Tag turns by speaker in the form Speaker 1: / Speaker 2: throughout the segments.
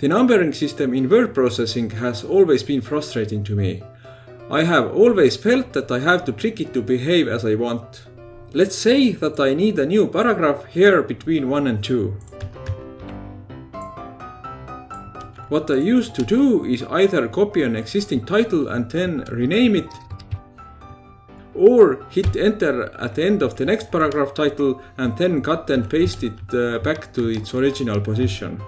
Speaker 1: The numbering system in word processing has always been frustrating to me. I have always felt that I have to trick it to behave as I want. Let's say that I need a new paragraph here between 1 and 2. What I used to do is either copy an existing title and then rename it, or hit enter at the end of the next paragraph title and then cut and paste it back to its original position.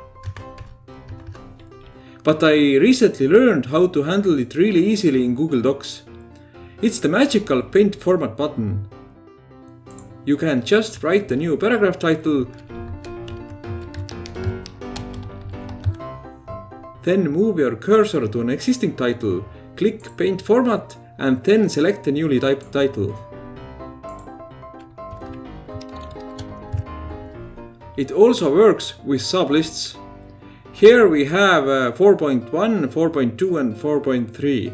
Speaker 1: But I recently learned how to handle it really easily in Google Docs. It's the magical Paint Format button. You can just write the new paragraph title, then move your cursor to an existing title, click Paint Format, and then select the newly typed title. It also works with sublists. Here we have 4.1, 4.2 and 4.3.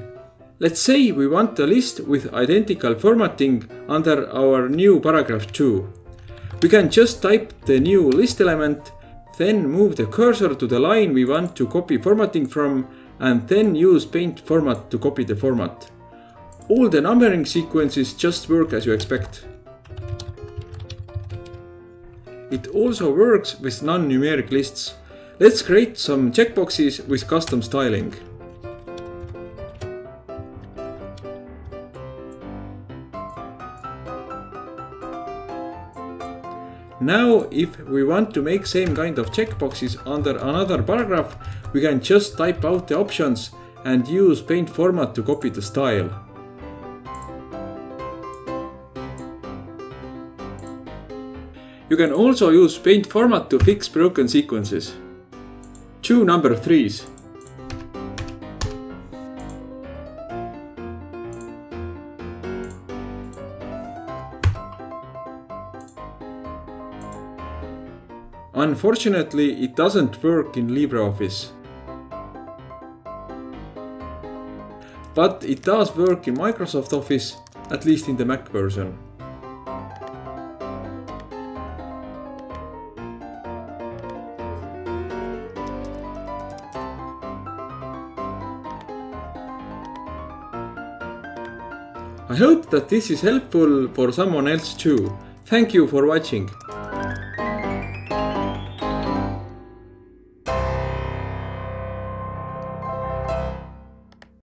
Speaker 1: Let's say we want a list with identical formatting under our new paragraph 2. We can just type the new list element, then move the cursor to the line we want to copy formatting from, and then use Paint Format to copy the format. All the numbering sequences just work as you expect. It also works with non-numeric lists. Let's create some checkboxes with custom styling. Now, if we want to make same kind of checkboxes under another paragraph, we can just type out the options and use Paint Format to copy the style. You can also use Paint Format to fix broken sequences. Two number 3s. Unfortunately, it doesn't work in LibreOffice. But it does work in Microsoft Office, at least in the Mac version. I hope that this is helpful for someone else too. Thank you for watching.